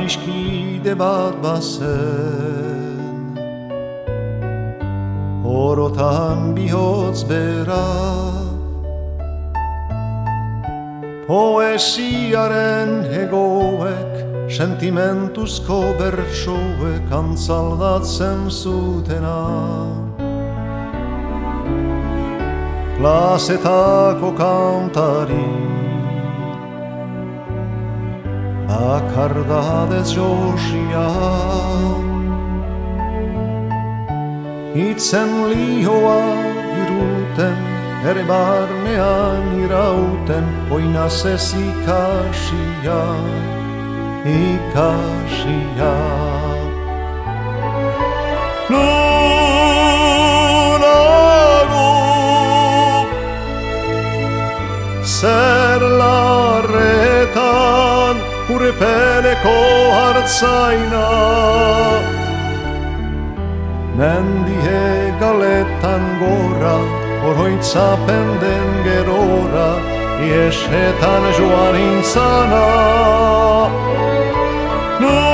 iskide bat bazen, orotan bihotz bera. Poesiaren hegoek, sentimentuzko bertsoek antzaldatzen zutena. Plazetako kantari, bakardadez josia, hitzen lioa iruten, ere barnean irauten, oinaz ez ikasia, ikasia. Nunago zer larretan urepeleko hartzaina, mendie galetan gora, oroitzapen den gerora, iesetan joan intzana. Nunago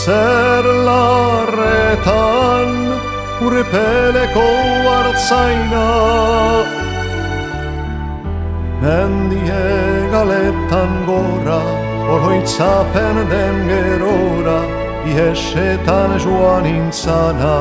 zer larretan urepeleko hartzaina, mendie galetan gora, oroitzapen den gerora, iesetan joan intzana.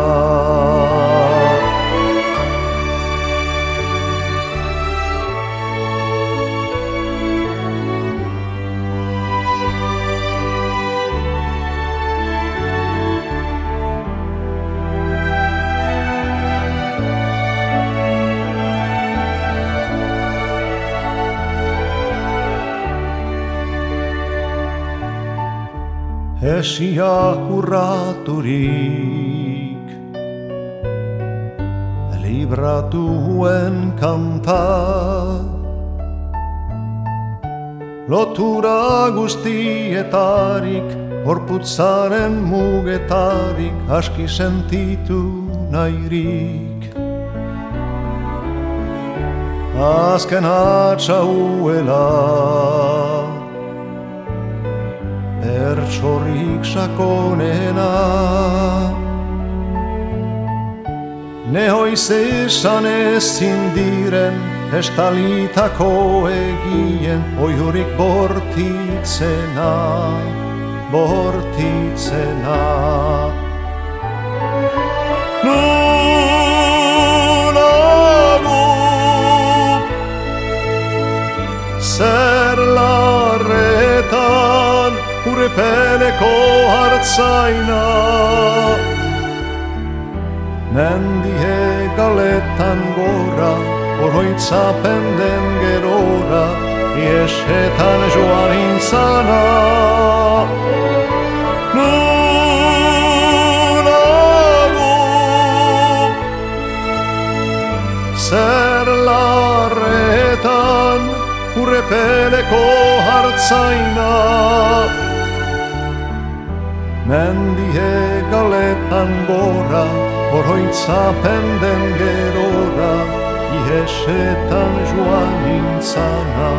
Hesia urraturik, libratuen kanta, lotura guztietarik, gorputzaren mugetarik, aski sentitu nahirik. Azken hatxauela, bertsorik sakonena, nehoiz esan ezin diren, estalitako egien, oihurik bortitzena, bortitzena. Nunago zer larretan urepeleko hartzaina, mendie galetan gora, oroitzapen den gerora, iesetan joan intzana. Nunago zer larretan urepeleko hartzaina, mendie galetan gora, oroitzapen den gerora, iesetan joan intzana.